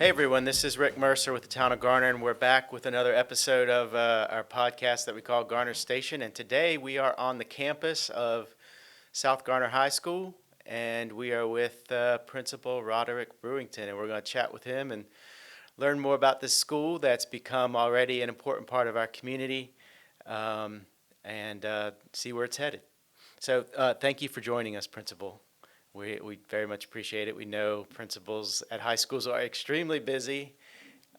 Hey everyone, this is Rick Mercer with the Town of Garner, and we're back with another episode of our podcast that we call Garner Station. And today we are on the campus of South Garner High School, and we are with Principal Roderic Brewington, and we're going to chat with him and learn more about this school that's become already an important part of our community, and see where it's headed. So thank you for joining us, Principal. We very much appreciate it. We know principals at high schools are extremely busy,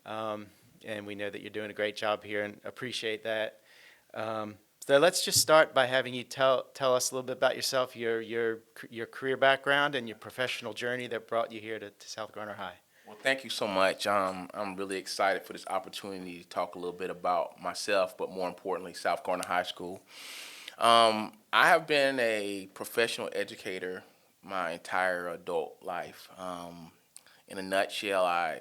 and we know that you're doing a great job here and appreciate that. So let's just start by having you tell us a little bit about yourself, your career background, and your professional journey that brought you here to South Garner High. Well, thank you so much. I'm really excited for this opportunity to talk a little bit about myself, but more importantly, South Garner High School. I have been a professional educator my entire adult life. In a nutshell, I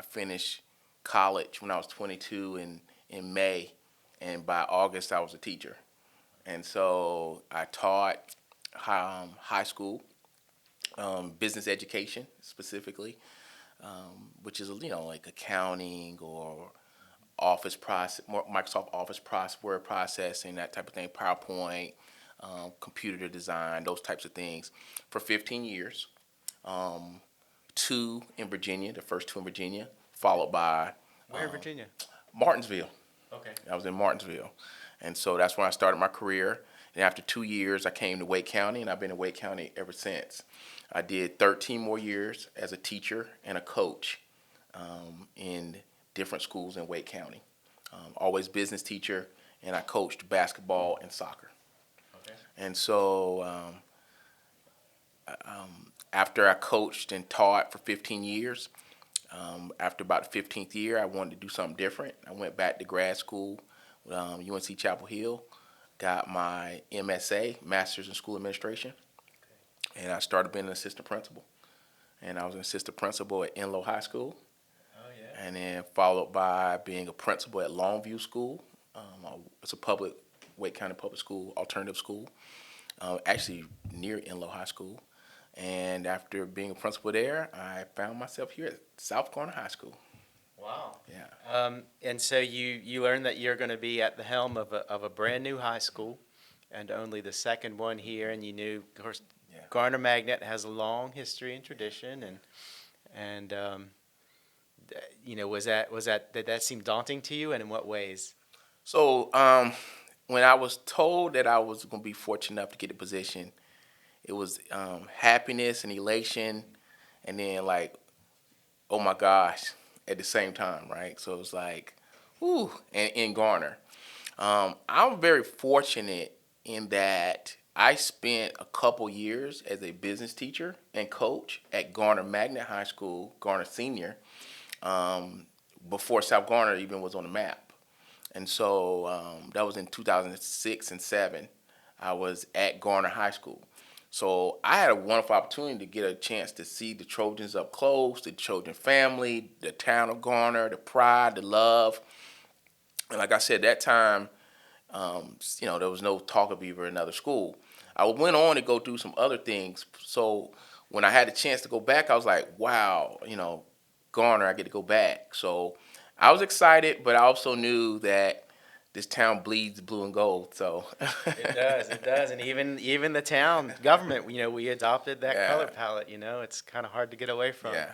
finished college when I was 22 in May, and by August I was a teacher. And so I taught high school, business education specifically, which is like accounting or Office process, Microsoft Office word processing, that type of thing, PowerPoint, computer design, those types of things, for 15 years. Two in Virginia, the first two in Virginia, followed by Where in Virginia? Martinsville. Okay. I was in Martinsville, and so that's when I started my career. And after 2 years, I came to Wake County, and I've been in Wake County ever since. I did 13 more years as a teacher and a coach in different schools in Wake County. Always business teacher, and I coached basketball and soccer. Okay. And so after I coached and taught for 15 years, after about the 15th year, I wanted to do something different. I went back to grad school with UNC Chapel Hill, got my MSA, Master's in School Administration, and I started being an assistant principal. And I was an assistant principal at Enlow High School. Oh yeah. And then followed by being a principal at Longview School. It's a public, Wake County public school, alternative school, actually near Enlow High School. And after being a principal there, I found myself here at South Garner High School. Wow. Yeah. And so you learned that you're going to be at the helm of a brand new high school, and only the second one here. And you knew, of course, Yeah. Garner Magnet has a long history and tradition, and did that seem daunting to you, and in what ways? So when I was told that I was going to be fortunate enough to get the position, it was happiness and elation, and then like, oh my gosh, at the same time, right? So it was like, whoo, and in Garner. I'm very fortunate in that I spent a couple years as a business teacher and coach at Garner Magnet High School, Garner Senior, before South Garner even was on the map. And so that was in 2006 and 7. I was at Garner High School. So I had a wonderful opportunity to get a chance to see the Trojans up close, the Trojan family, the town of Garner, the pride, the love. And like I said, that time, there was no talk of either another school. I went on to go do some other things. So when I had the chance to go back, I was like, wow, Garner, I get to go back. So I was excited, but I also knew that this town bleeds blue and gold. So It does, and even the town government, we adopted that Yeah. color palette. It's kind of hard to get away from. Yeah.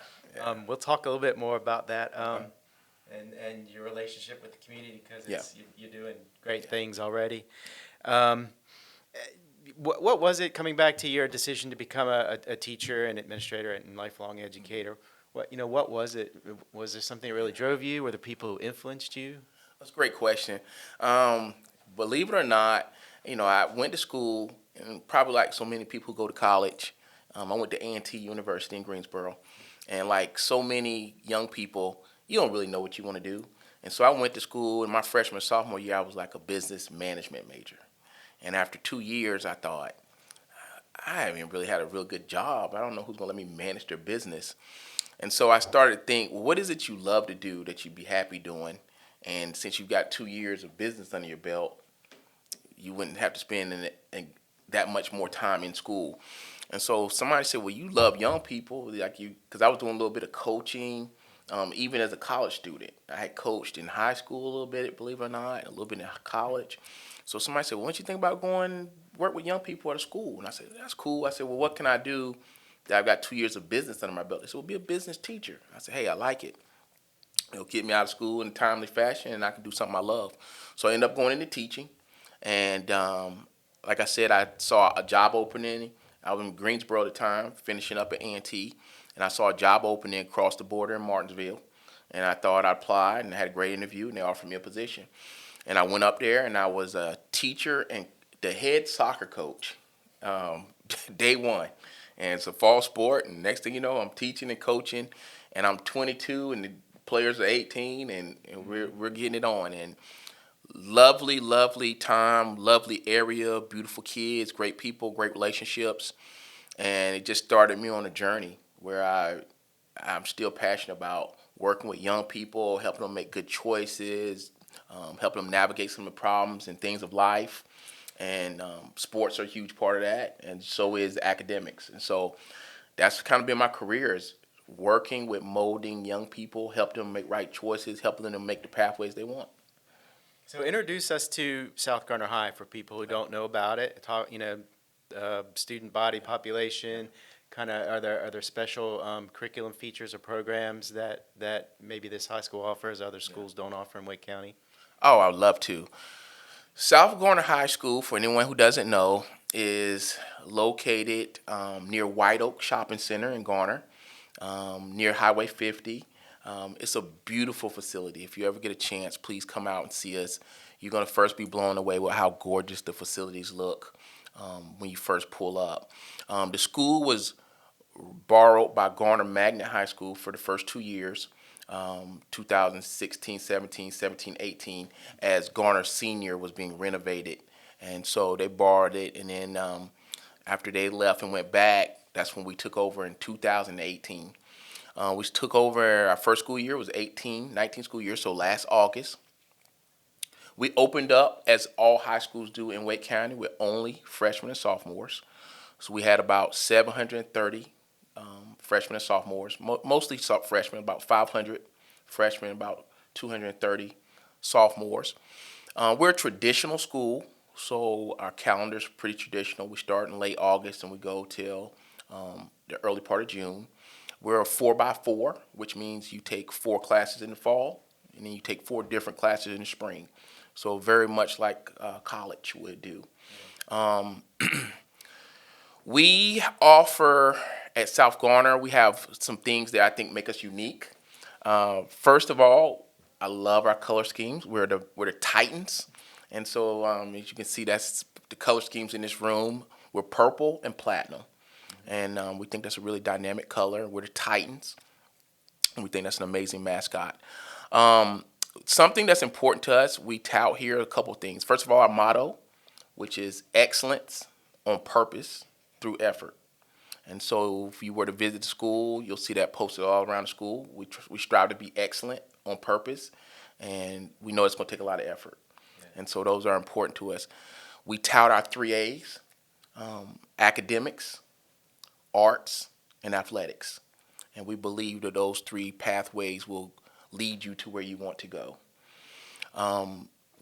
We'll talk a little bit more about that, Okay. and your relationship with the community, because Yeah. you're doing great things already. Um, what was it, coming back to your decision to become a teacher and administrator and lifelong educator? What was it? Was there something that really drove you? Were there people who influenced you? That's a great question. Believe it or not, I went to school, and probably like so many people who go to college, I went to A&T University in Greensboro, and like so many young people, you don't really know what you want to do. And so I went to school, in my freshman, sophomore year, I was like a business management major. And after 2 years, I thought, I haven't really had a real good job. I don't know who's going to let me manage their business. And so I started to think, well, what is it you love to do that you'd be happy doing? And since you've got 2 years of business under your belt, you wouldn't have to spend that much more time in school. And so somebody said, well, you love young people, like you, because I was doing a little bit of coaching Even as a college student, I had coached in high school a little bit, believe it or not, and a little bit in college. So somebody said, well, what do you think about going work with young people at a school? And I said, that's cool. I said, well, what can I do that I've got 2 years of business under my belt? They said, well, be a business teacher. I said, hey, I like it. It'll get me out of school in a timely fashion, and I can do something I love. So I ended up going into teaching. And like I said, I saw a job opening. I was in Greensboro at the time, finishing up at A&T, and I saw a job opening across the border in Martinsville. And I thought I applied and had a great interview, and they offered me a position. And I went up there, and I was a teacher and the head soccer coach um, day one. And it's a fall sport, and next thing you know, I'm teaching and coaching, and I'm 22, and the players are 18, and we're getting it on. And lovely, lovely time, lovely area, beautiful kids, great people, great relationships, and it just started me on a journey where I'm still passionate about working with young people, helping them make good choices, helping them navigate some of the problems and things of life. And sports are a huge part of that, and so is academics. And so that's kind of been my career, is working with molding young people, helping them make right choices, helping them make the pathways they want. So introduce us to South Garner High for people who don't know about it. Talk, student body population. Kind of, are there special curriculum features or programs that maybe this high school offers other schools don't offer in Wake County? Oh, I would love to. South Garner High School, for anyone who doesn't know, is located near White Oak Shopping Center in Garner, near Highway 50. It's a beautiful facility. If you ever get a chance, please come out and see us. You're going to first be blown away with how gorgeous the facilities look when you first pull up. The school was borrowed by Garner Magnet High School for the first 2 years, 2016, 17, 17, 18, as Garner Senior was being renovated. And so they borrowed it, and then after they left and went back, that's when we took over in 2018. We took over, our first school year was 19 school year, so last August. We opened up, as all high schools do in Wake County, with only freshmen and sophomores. So we had about 730 freshmen and sophomores, mostly freshmen, about 500 freshmen, about 230 sophomores. We're a traditional school, so our calendar's pretty traditional. We start in late August and we go till the early part of June. We're a 4x4, which means you take 4 classes in the fall, and then you take 4 different classes in the spring. So very much like college would do. We offer at South Garner, we have some things that I think make us unique. First of all, I love our color schemes. We're the Titans. And so as you can see, that's the color schemes in this room. We're purple and platinum. And we think that's a really dynamic color. We're the Titans. And we think that's an amazing mascot. Something that's important to us, we tout here a couple things. First of all, our motto, which is excellence on purpose through effort. And so if you were to visit the school, you'll see that posted all around the school. We strive to be excellent on purpose, and we know it's going to take a lot of effort. Yeah. And so those are important to us. We tout our 3 A's, academics, arts, and athletics. And we believe that those 3 pathways will lead you to where you want to go.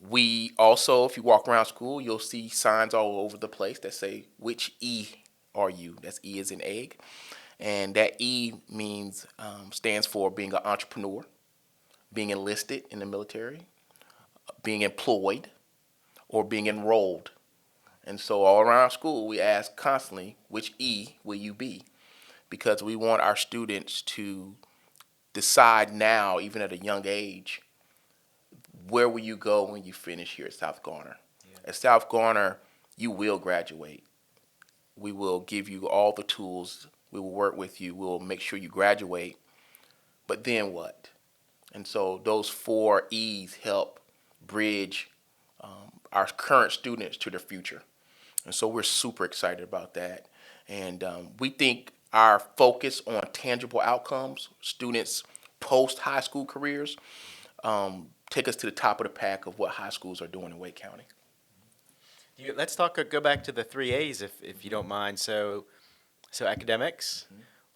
We also, if you walk around school, you'll see signs all over the place that say, which E are you? That's E as in egg. And that E stands for being an entrepreneur, being enlisted in the military, being employed, or being enrolled. And so all around school, we ask constantly, which E will you be? Because we want our students to decide now, even at a young age, where will you go when you finish here at South Garner? Yeah. At South Garner, you will graduate. We will give you all the tools. We will work with you. We will make sure you graduate. But then what? And so those 4 E's help bridge our current students to their future. And so we're super excited about that. And we think our focus on tangible outcomes, students post-high school careers, take us to the top of the pack of what high schools are doing in Wake County. Let's go back to the 3 A's if you don't mind. So academics,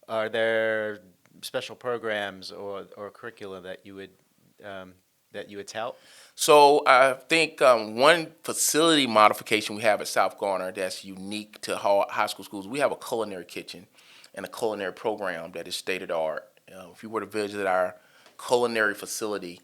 are there special programs or curricula that you would tout? So I think one facility modification we have at South Garner that's unique to high school schools, we have a culinary kitchen and a culinary program that is state of the art. If you were to visit our culinary facility,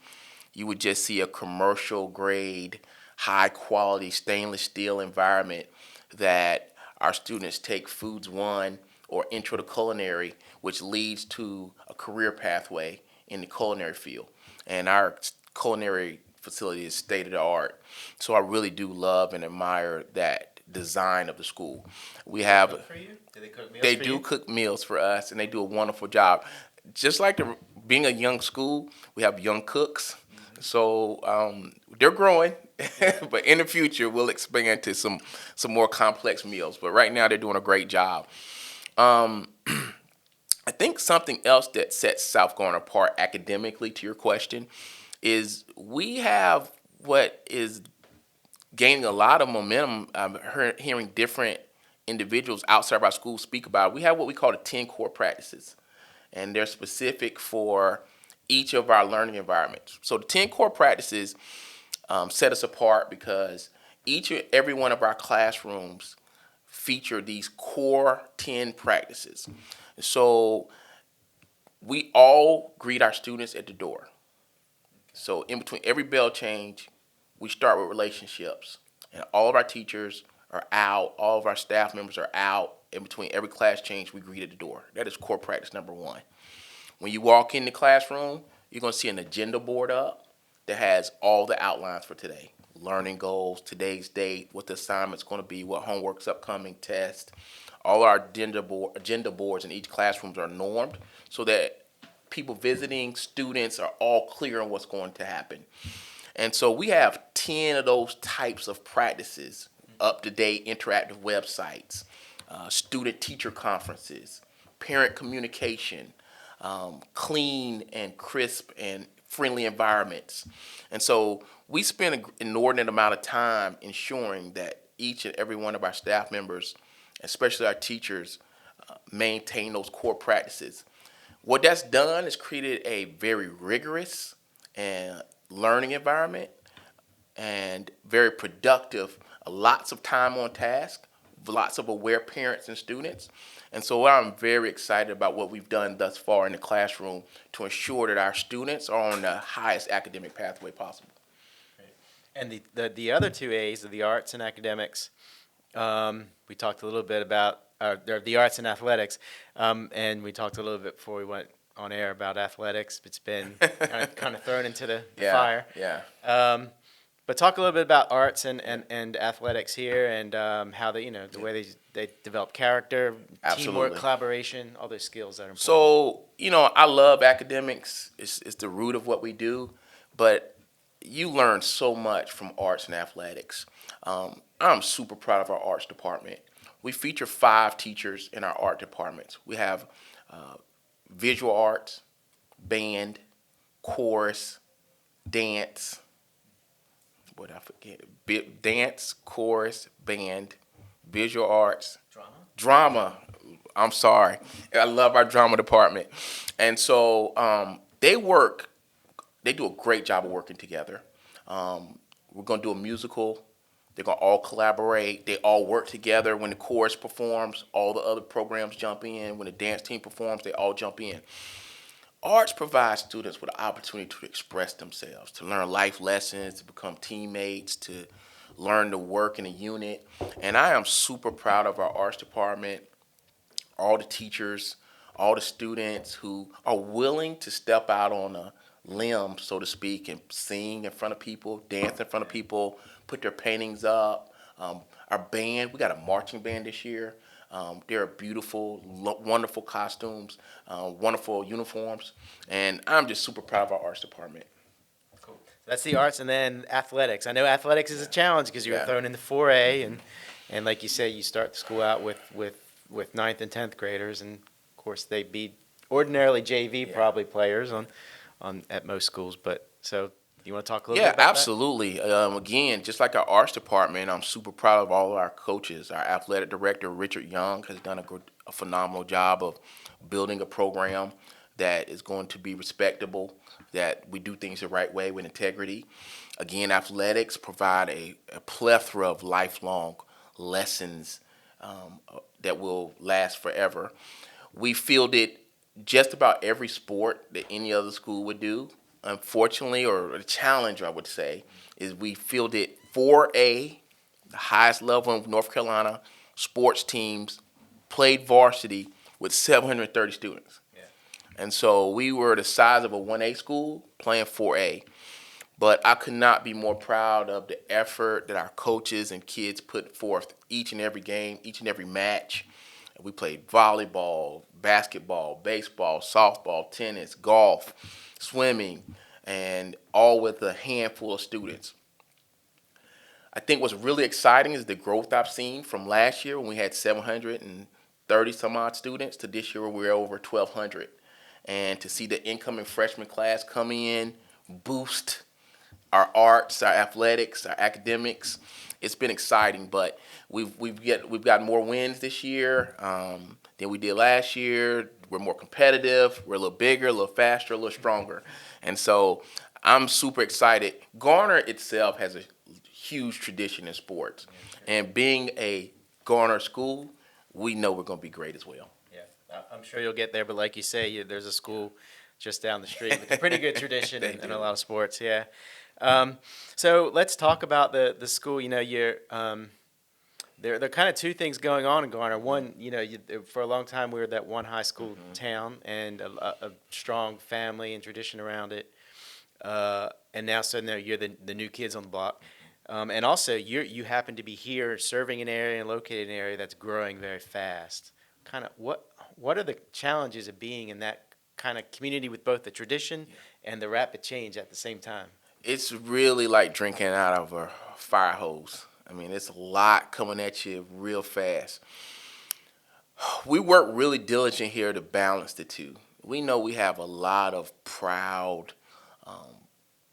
you would just see a commercial grade, high quality stainless steel environment that our students take Foods One or Intro to Culinary, which leads to a career pathway in the culinary field. And our culinary facility is state of the art. So I really do love and admire that design of the school. We have Cook for you? Do they cook meals they for do you? cook meals for us, and they do a wonderful job. Just like being a young school, we have young cooks. So they're growing, but in the future we'll expand to some more complex meals. But right now they're doing a great job. Um, I think something else that sets South Garner apart academically, to your question, is we have what is gaining a lot of momentum. I'm hearing different individuals outside of our school speak about it. We have what we call the 10 core practices, and they're specific for each of our learning environments. So the 10 core practices set us apart because each and every one of our classrooms feature these core 10 practices. So we all greet our students at the door. So in between every bell change, we start with relationships. And all of our teachers are out, all of our staff members are out. In between every class change, we greet at the door. That is core practice number one. When you walk in the classroom, you're going to see an agenda board up that has all the outlines for today. Learning goals, today's date, what the assignment's going to be, what homework's upcoming, test. All our agenda boards in each classroom are normed so that people visiting, students are all clear on what's going to happen. And so we have 10 of those types of practices, up-to-date interactive websites, student-teacher conferences, parent communication, clean and crisp and friendly environments. And so we spend an inordinate amount of time ensuring that each and every one of our staff members, especially our teachers, maintain those core practices. What that's done is created a very rigorous and learning environment and very productive, lots of time on task, lots of aware parents and students. And so I'm very excited about what we've done thus far in the classroom to ensure that our students are on the highest academic pathway possible. And the other two A's of the arts and academics, we talked a little bit about the arts and athletics, and we talked a little bit before we went on air about athletics. It's been kind of thrown into the fire. Yeah. But talk a little bit about arts and athletics here, and how they, the way they develop character, Absolutely. teamwork, collaboration, all those skills that are important. So, I love academics. It's the root of what we do, but you learn so much from arts and athletics. I'm super proud of our arts department. We feature 5 teachers in our art departments. We have visual arts, band, chorus, dance. What I forget? Dance, chorus, band, visual arts, drama. I'm sorry. I love our drama department. And so they do a great job of working together. We're going to do a musical. They're going to all collaborate. They all work together. When the chorus performs, all the other programs jump in. When the dance team performs, they all jump in. Arts provides students with an opportunity to express themselves, to learn life lessons, to become teammates, to learn to work in a unit. And I am super proud of our arts department, all the teachers, all the students who are willing to step out on a limb, so to speak, and sing in front of people, dance in front of people, put their paintings up. Our band, we got a marching band this year. They're beautiful, wonderful costumes, wonderful uniforms, and I'm just super proud of our arts department. Cool. That's the arts, and then athletics. I know athletics is a challenge because you were Yeah. thrown into 4A, and like you say, you start the school out with 9th and 10th graders, and of course they beat ordinarily JV probably players on at most schools. But so you want to talk a little bit about absolutely. Again, just like our arts department, I'm super proud of all of our coaches. Our athletic director, Richard Young, has done a phenomenal job of building a program that is going to be respectable, that we do things the right way with integrity. Again, athletics provide a plethora of lifelong lessons that will last forever. We fielded just about every sport that any other school would do. Unfortunately, or the challenge, I would say, is we fielded 4A, the highest level of North Carolina sports teams, played varsity with 730 students. Yeah. And so we were the size of a 1A school playing 4A. But I could not be more proud of the effort that our coaches and kids put forth each and every game, each and every match. We played volleyball, basketball, baseball, softball, tennis, golf, swimming, and all with a handful of students. I think what's really exciting is the growth I've seen from last year when we had 730 some odd students to this year where we're over 1,200. And to see the incoming freshman class come in, boost our arts, our athletics, our academics. It's been exciting, but we've got more wins this year than we did last year. We're more competitive. We're a little bigger, a little faster, a little stronger, and so I'm super excited. Garner itself has a huge tradition in sports, and being a Garner school, we know we're going to be great as well. Yeah, I'm sure you'll get there, but like you say, there's a school just down the street with a pretty good tradition in a lot of sports. Yeah. So let's talk about the school. You know, there are kind of two things going on in Garner. One, for a long time we were that one high school town and a strong family and tradition around it. And now suddenly you're the new kids on the block. And also you happen to be here serving an area and located in an area that's growing very fast. Kind of what are the challenges of being in that kind of community with both the tradition and the rapid change at the same time? It's really like drinking out of a fire hose. I mean, it's a lot coming at you real fast. We work really diligent here to balance the two. We know we have a lot of proud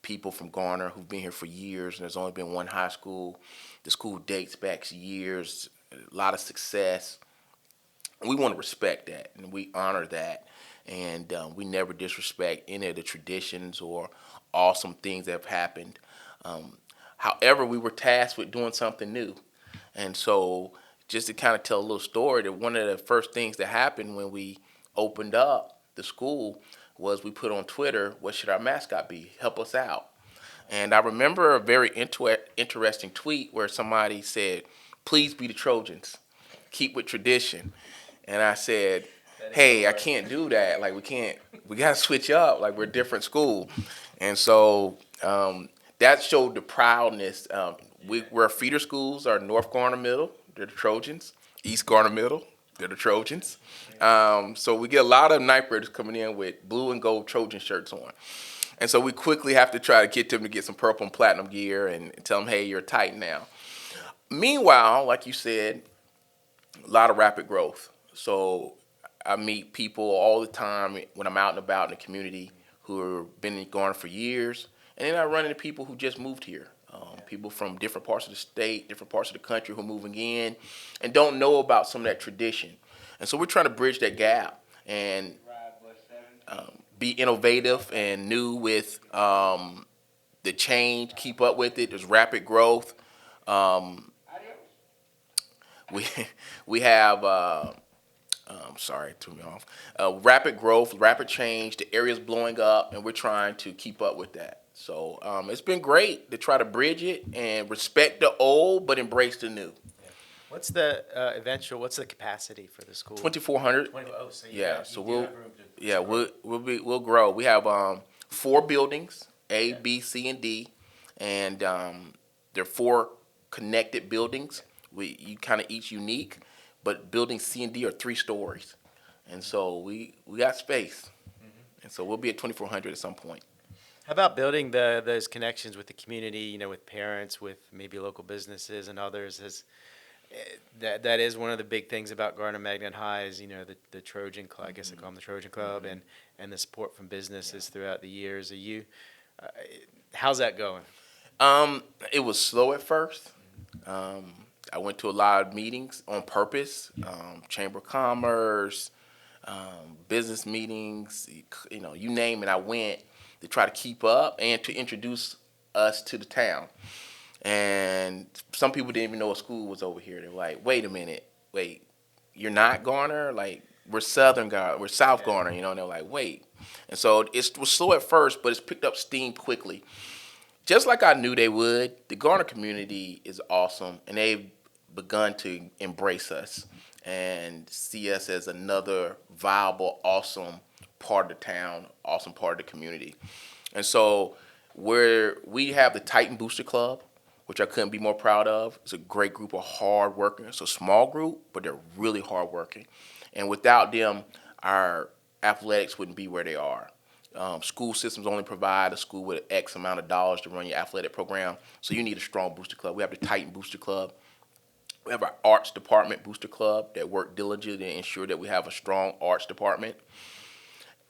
people from Garner who've been here for years, and there's only been one high school. The school dates back years, a lot of success. We want to respect that, and we honor that, and we never disrespect any of the traditions or awesome things that have happened. However, we were tasked with doing something new, and so just to kind of tell a little story, that one of the first things that happened when we opened up the school was we put on Twitter, what should our mascot be? Help us out. And I remember a very interesting tweet where somebody said, please be the Trojans. Keep with tradition. And I said, hey, I can't do that. Like, we got to switch up. Like, we're a different school. And so that showed the proudness. We're feeder schools are North Garner Middle, they're the Trojans. East Garner Middle, they're the Trojans. So we get a lot of ninth graders coming in with blue and gold Trojan shirts on. And so we quickly have to try to get them to get some purple and platinum gear and tell them, hey, you're tight now. Meanwhile, like you said, a lot of rapid growth. So I meet people all the time when I'm out and about in the community who have been in Garner for years. And then I run into people who just moved here. People from different parts of the state, different parts of the country who are moving in and don't know about some of that tradition. And so we're trying to bridge that gap and be innovative and new with the change, keep up with it. There's rapid growth. We have sorry, it threw me off. Rapid growth, rapid change. The area's blowing up, and we're trying to keep up with that. So it's been great to try to bridge it and respect the old, but embrace the new. What's the what's the capacity for the school? 2,400. Oh, so So we'll grow. We have 4 buildings, A, B, C, and D, and there are 4 connected buildings. You kind of each unique, but buildings C and D are 3 stories, and so we got space, and so we'll be at 2,400 at some point. How about building those connections with the community, with parents, with maybe local businesses and others? That is one of the big things about Garner Magnet High is, the Trojan Club, I guess they call them the Trojan Club, and the support from businesses throughout the years. How's that going? It was slow at first. I went to a lot of meetings on purpose, Chamber of Commerce, business meetings, you name it, I went to try to keep up and to introduce us to the town. And some people didn't even know a school was over here. They were like, wait a minute, wait, you're not Garner? Like, we're Southern Garner, we're South Garner, and they're like, wait. And so it was slow at first, but it's picked up steam quickly. Just like I knew they would, the Garner community is awesome, and they've begun to embrace us and see us as another viable, awesome part of the town, awesome part of the community. And so we have the Titan Booster Club, which I couldn't be more proud of. It's a great group of hard workers. It's a small group, but they're really hard working. And without them, our athletics wouldn't be where they are. School systems only provide a school with X amount of dollars to run your athletic program, so you need a strong booster club. We have the Titan Booster Club. We have our arts department booster club that work diligently to ensure that we have a strong arts department.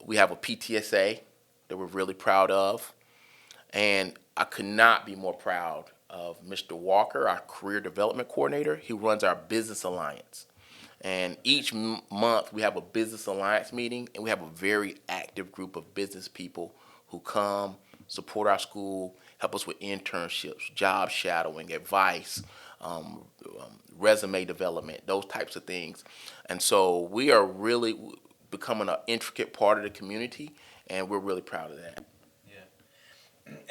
We have a PTSA that we're really proud of. And I could not be more proud of Mr. Walker, our career development coordinator. He runs our business alliance. And each month we have a business alliance meeting, and we have a very active group of business people who come, support our school, help us with internships, job shadowing, advice, resume development, those types of things. And so we are really becoming an intricate part of the community, and we're really proud of that.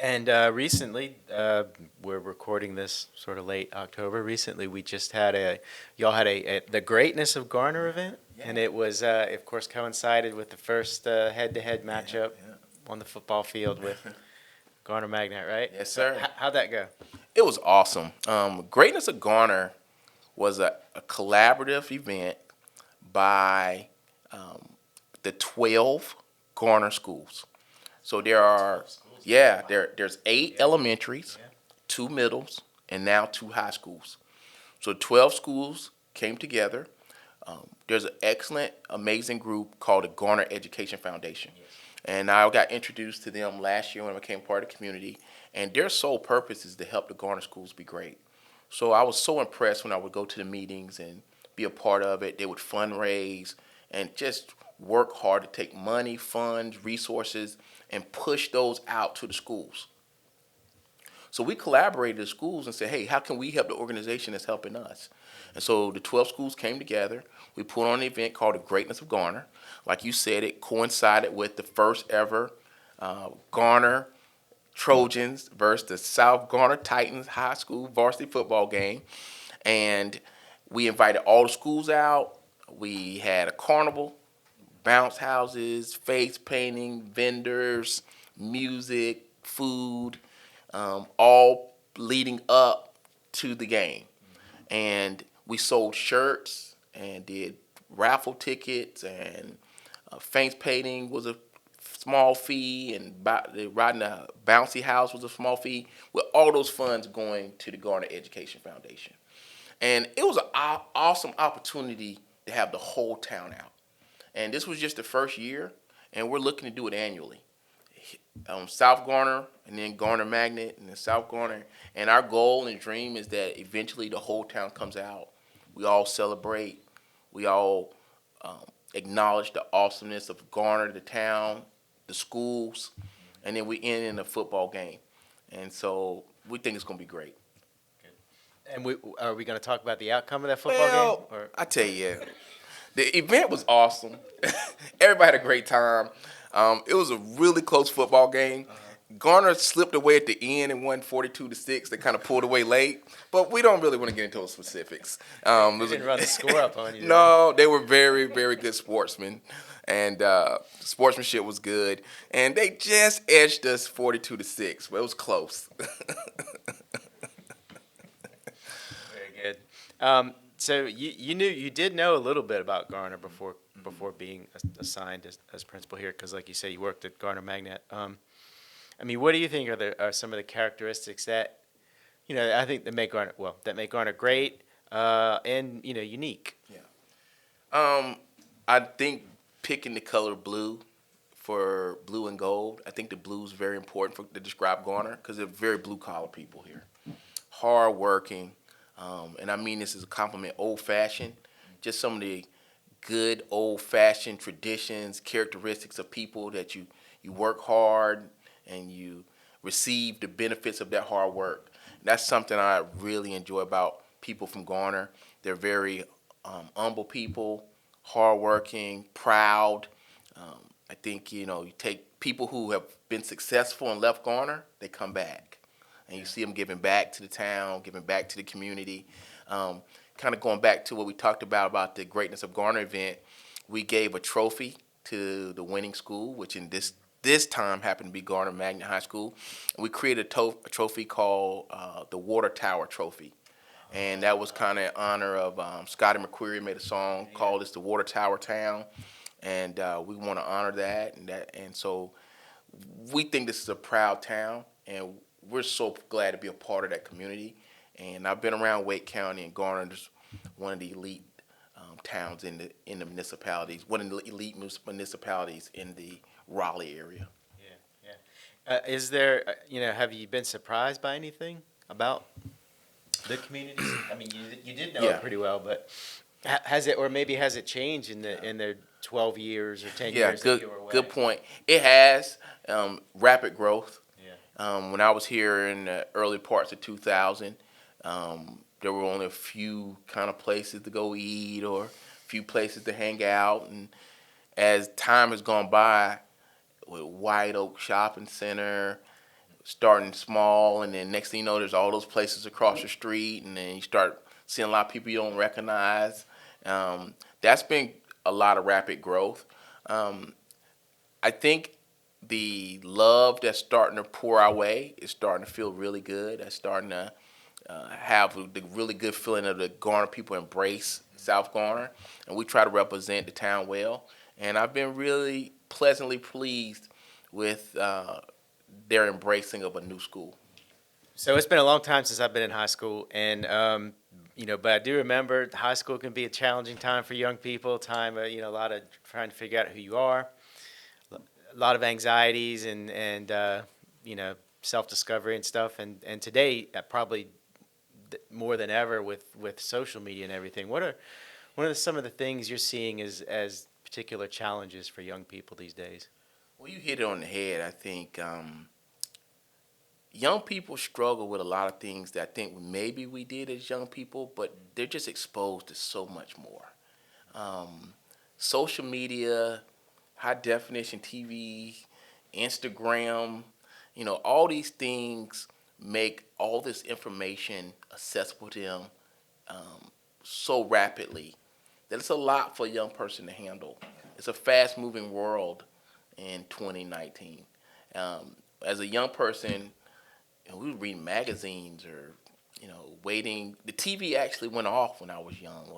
And recently, we're recording this sort of late October. Recently, we just had y'all had the Greatness of Garner event, and it was, of course, coincided with the first head-to-head matchup on the football field with Garner Magnet, right? Yes, sir. How'd that go? It was awesome. Greatness of Garner was a collaborative event by the 12 Garner schools. So there's 8 elementaries, 2 middles, and now 2 high schools. So 12 schools came together. There's an excellent, amazing group called the Garner Education Foundation. And I got introduced to them last year when I became part of the community. And their sole purpose is to help the Garner schools be great. So I was so impressed when I would go to the meetings and be a part of it. They would fundraise and just work hard to take money, funds, resources, and push those out to the schools. So we collaborated with schools and said, hey, how can we help the organization that's helping us? And so the 12 schools came together. We put on an event called the Greatness of Garner. Like you said, it coincided with the first ever Garner Trojans versus the South Garner Titans High School varsity football game. And we invited all the schools out. We had a carnival, bounce houses, face painting, vendors, music, food, all leading up to the game. And we sold shirts and did raffle tickets, and face painting was a small fee, and riding a bouncy house was a small fee, with all those funds going to the Garner Education Foundation. And it was an awesome opportunity to have the whole town out. And this was just the first year, and we're looking to do it annually. South Garner, and then Garner Magnet, and then South Garner. And our goal and dream is that eventually the whole town comes out. We all celebrate. We all acknowledge the awesomeness of Garner, the town, the schools, and then we end in a football game. And so we think it's going to be great. And are we going to talk about the outcome of that football game? Or? I tell you, the event was awesome. Everybody had a great time. It was a really close football game. Garner slipped away at the end and won 42-6. They kind of pulled away late, but we don't really want to get into those specifics. They didn't run the score up on you. No, they were very, very good sportsmen, and sportsmanship was good. And they just edged us 42-6, but it was close. Very good. So you did know a little bit about Garner before being assigned as principal here, because like you say, you worked at Garner Magnet. I mean, what do you think are some of the characteristics that, I think that make Garner great and unique? Yeah. I think picking the color blue for blue and gold. I think the blue is very important to describe Garner, because they're very blue collar people here, hard working, and I mean this as a compliment. Old fashioned, just some of the good old-fashioned traditions, characteristics of people that you work hard and you receive the benefits of that hard work. That's something I really enjoy about people from Garner. They're very humble people, hardworking, proud. I think you take people who have been successful and left Garner, they come back, and you see them giving back to the town, giving back to the community. Kind of going back to what we talked about the greatness of Garner event, we gave a trophy to the winning school, which in this time happened to be Garner Magnet High School. And we created a trophy called the Water Tower Trophy. And that was kind of in honor of Scotty McQuarrie made a song called "It's the Water Tower Town," and we want to honor and so we think this is a proud town, and we're so glad to be a part of that community. And I've been around Wake County, and Garner is one of the elite towns in the municipalities, one of the elite municipalities in the Raleigh area. Yeah, yeah. Is there, have you been surprised by anything about the communities? I mean, you did know it pretty well, but has it changed in the 12 years or 10 years that you were away? Good point. It has rapid growth. Yeah. When I was here in the early parts of 2000, there were only a few kind of places to go eat or a few places to hang out. And as time has gone by, with White Oak Shopping Center, starting small, and then next thing you know, there's all those places across the street, and then you start seeing a lot of people you don't recognize. That's been a lot of rapid growth. I think the love that's starting to pour our way is starting to feel really good. That's starting to have the really good feeling of the Garner people embrace South Garner, and we try to represent the town well. And I've been really pleasantly pleased with their embracing of a new school. So it's been a long time since I've been in high school, and but I do remember high school can be a challenging time for young people. A lot of trying to figure out who you are, a lot of anxieties and self-discovery and stuff. And today, probably more than ever with social media and everything. What are some of the things you're seeing as particular challenges for young people these days? Well, you hit it on the head. I think young people struggle with a lot of things that I think maybe we did as young people, but they're just exposed to so much more. Social media, high definition TV, Instagram, all these things make all this information accessible to them so rapidly that it's a lot for a young person to handle. It's a fast moving world in 2019. As a young person, we would read magazines or, waiting. The TV actually went off when I was young.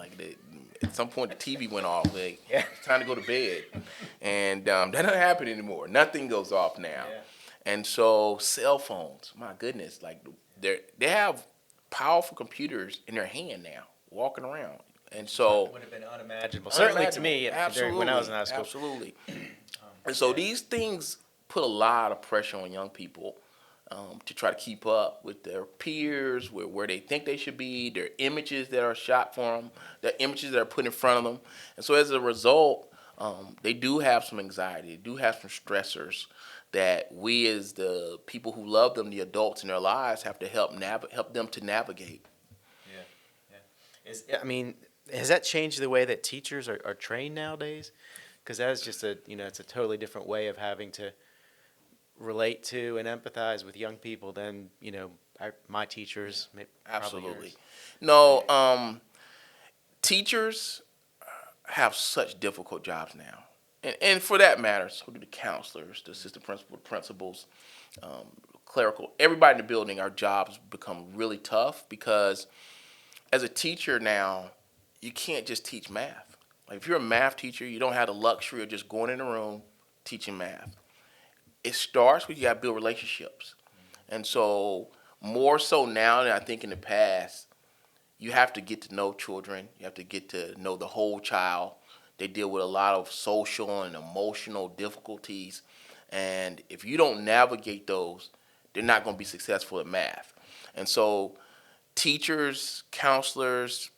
At some point, the TV went off. It's time to go to bed. And that doesn't happen anymore. Nothing goes off now. Yeah. And so cell phones, my goodness, they have powerful computers in their hand now, walking around. And so It would have been unimaginable. Certainly to me, when I was in high school. Absolutely. And so these things put a lot of pressure on young people to try to keep up with their peers, where they think they should be, their images that are shot for them, their images that are put in front of them. And so as a result, they do have some anxiety, they do have some stressors that we as the people who love them, the adults in their lives, have to help them to navigate. Yeah. Has that changed the way that teachers are trained nowadays? Because that is just it's a totally different way of having to relate to and empathize with young people than, my teachers. Absolutely. No, teachers have such difficult jobs now. And for that matter, so do the counselors, the assistant principals, clerical, everybody in the building. Our jobs become really tough because as a teacher now, you can't just teach math. If you're a math teacher, you don't have the luxury of just going in a room teaching math. It starts with you got to build relationships. And so more so now than I think in the past, you have to get to know children. You have to get to know the whole child. They deal with a lot of social and emotional difficulties. And if you don't navigate those, they're not going to be successful at math. And so teachers, counselors,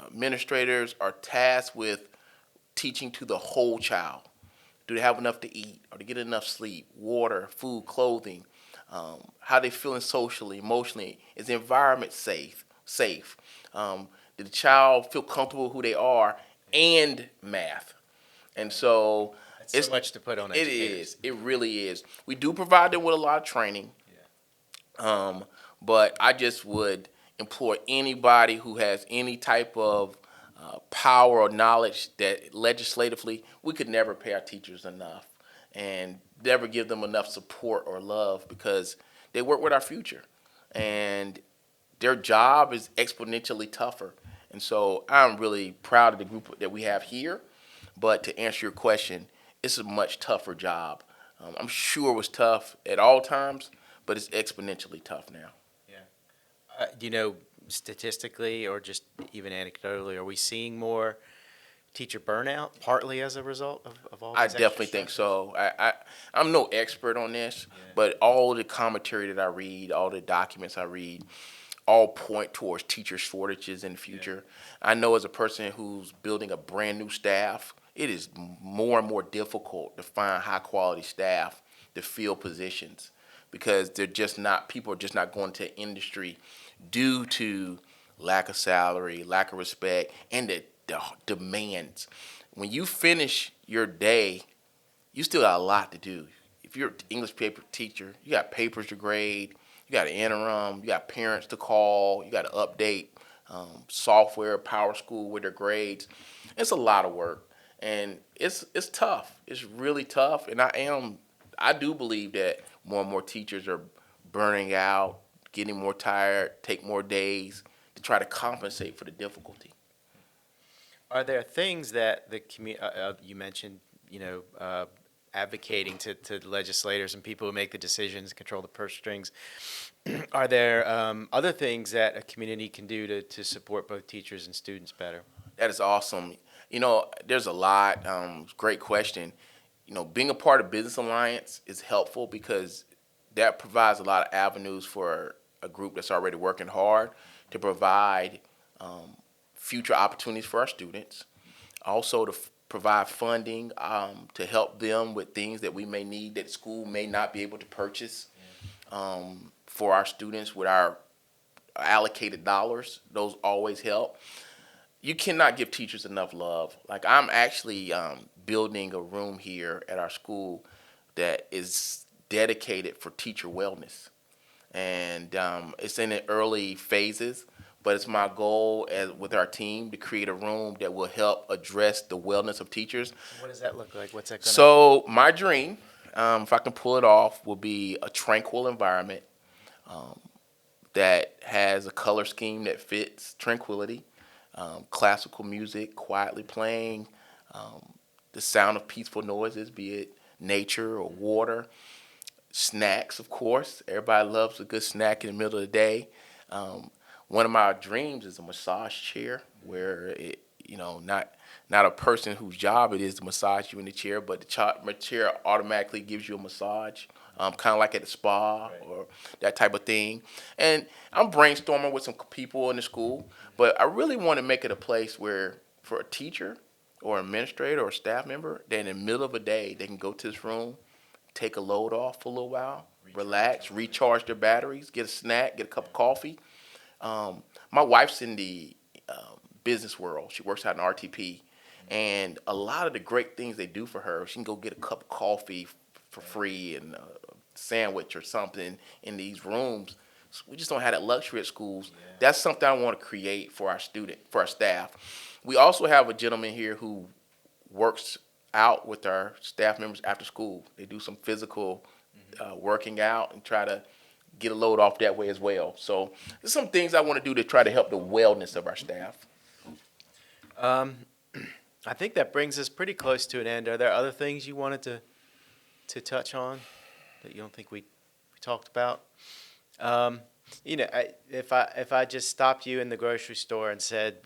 administrators are tasked with teaching to the whole child. Do they have enough to eat? Are they getting enough sleep, water, food, clothing? How they feeling socially, emotionally? Is the environment safe? Did the child feel comfortable with who they are? And math. And so That's so much to put on it educators. is. It really is. We do provide them with a lot of training. Yeah. But I just would implore anybody who has any type of power or knowledge that legislatively we could never pay our teachers enough and never give them enough support or love because they work with our future and their job is exponentially tougher. And so I'm really proud of the group that we have here. But to answer your question, it's a much tougher job. I'm sure it was tough at all times, but it's exponentially tough now. Yeah. Do you know statistically or just even anecdotally, are we seeing more teacher burnout partly as a result of all I these extra definitely think stressors? so. I'm no expert on this, Yeah. but all the commentary that I read, all the documents I read, all point towards teacher shortages in the future. I know as a person who's building a brand new staff, it is more and more difficult to find high quality staff to fill positions because they're just not people are just not going to industry due to lack of salary, lack of respect, and the demands. When you finish your day, you still got a lot to do. If you're an English paper teacher, you got papers to grade, you got an interim, you got parents to call, you got to update software, Power School with their grades. It's a lot of work, and it's tough. It's really tough, and I do believe that more and more teachers are burning out, getting more tired, take more days to try to compensate for the difficulty. Are there things that you mentioned, advocating to legislators and people who make the decisions, control the purse strings? Are there other things that a community can do to support both teachers and students better? That is awesome. There's a lot. Great question. Being a part of Business Alliance is helpful because that provides a lot of avenues for a group that's already working hard to provide future opportunities for our students. Also to provide funding to help them with things that we may need that school may not be able to purchase for our students with our allocated dollars. Those always help. You cannot give teachers enough love. Like I'm actually building a room here at our school that is dedicated for teacher wellness, and it's in the early phases. But it's my goal with our team to create a room that will help address the wellness of teachers. What does that look like? What's that going to? So my dream, if I can pull it off, will be a tranquil environment that has a color scheme that fits tranquility, classical music quietly playing, the sound of peaceful noises, be it nature or water, snacks, of course. Everybody loves a good snack in the middle of the day. One of my dreams is a massage chair where not a person whose job it is to massage you in the chair, but the chair automatically gives you a massage, kind of like at the spa or that type of thing. And I'm brainstorming with some people in the school, but I really want to make it a place where for a teacher or administrator or staff member, that in the middle of a day, they can go to this room, take a load off for a little while, relax, recharge their batteries, get a snack, get a cup of coffee. My wife's in the business world. She works out in RTP. And a lot of the great things they do for her, she can go get a cup of coffee for free and a sandwich or something in these rooms. So we just don't have that luxury at schools. Yeah. That's something I want to create for our staff. We also have a gentleman here who works out with our staff members after school. They do some physical working out and try to get a load off that way as well. So there's some things I want to do to try to help the wellness of our staff. I think that brings us pretty close to an end. Are there other things you wanted to touch on that you don't think we talked about? If I just stopped you in the grocery store and said,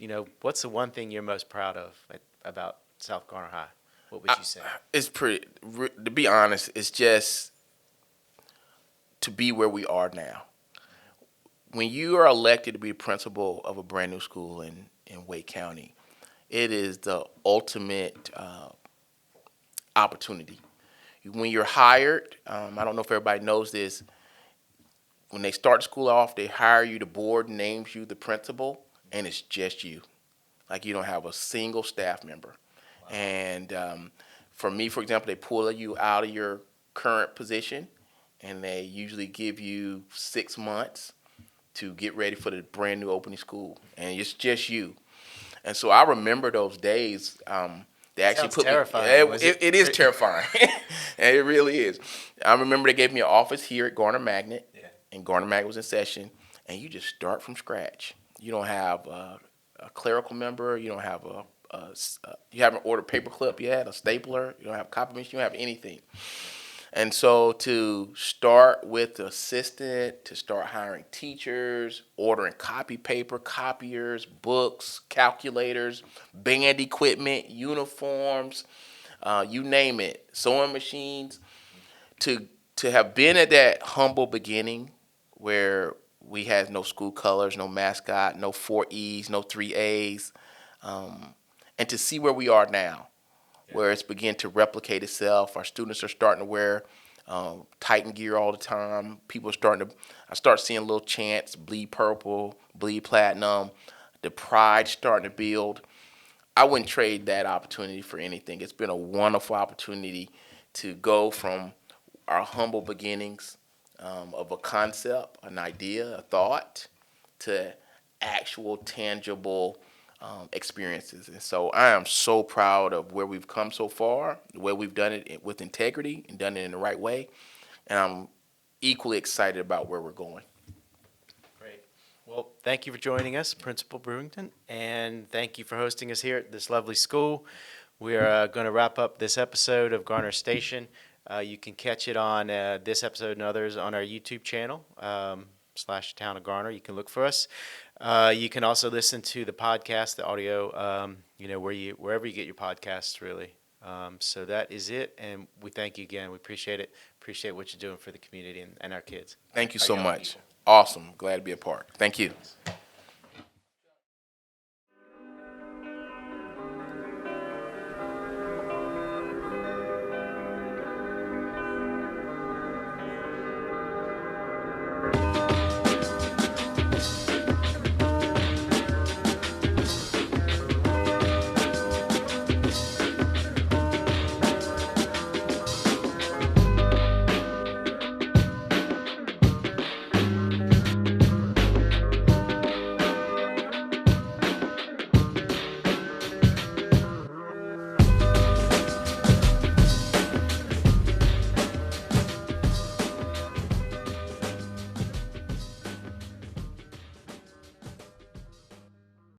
what's the one thing you're most proud of about South Garner High, what would you say? It's pretty. To be honest, it's just to be where we are now. When you are elected to be principal of a brand new school in Wake County, it is the ultimate opportunity. When you're hired, I don't know if everybody knows this. When they start school off, they hire you. The board names you the principal, and it's just you. Like you don't have a single staff member. And for me, for example, they pull you out of your current position, and they usually give you 6 months to get ready for the brand new opening school, and it's just you. And so I remember those days. They actually Sounds put terrifying. me. It is terrifying, and it really is. I remember they gave me an office here at Garner Magnet, and Garner Magnet was in session, and you just start from scratch. You don't have a clerical member. You don't have you haven't ordered paperclip yet, a stapler. You don't have a copy machine. You don't have anything. And so to start with the assistant, to start hiring teachers, ordering copy paper, copiers, books, calculators, band equipment, uniforms, you name it, sewing machines, to have been at that humble beginning where we had no school colors, no mascot, no 4 E's, no 3 A's, and to see where we are now, where it's beginning to replicate itself. Our students are starting to wear Titan gear all the time. People are starting to, I start seeing little chants, bleed purple, bleed platinum, the pride starting to build. I wouldn't trade that opportunity for anything. It's been a wonderful opportunity to go from our humble beginnings of a concept, an idea, a thought, to actual tangible experiences. And so I am so proud of where we've come so far, the way we've done it with integrity and done it in the right way. And I'm equally excited about where we're going. Great. Well, thank you for joining us, Principal Brewington, and thank you for hosting us here at this lovely school. We're going to wrap up this episode of Garner Station. You can catch it on this episode and others on our YouTube channel, / Town of Garner. You can look for us. You can also listen to the podcast, the audio, wherever you get your podcasts, really. So that is it, and we thank you again. We appreciate it. Appreciate what you're doing for the community and our kids. Thank you our so young much. people. Awesome. Glad to be a part. Thank you.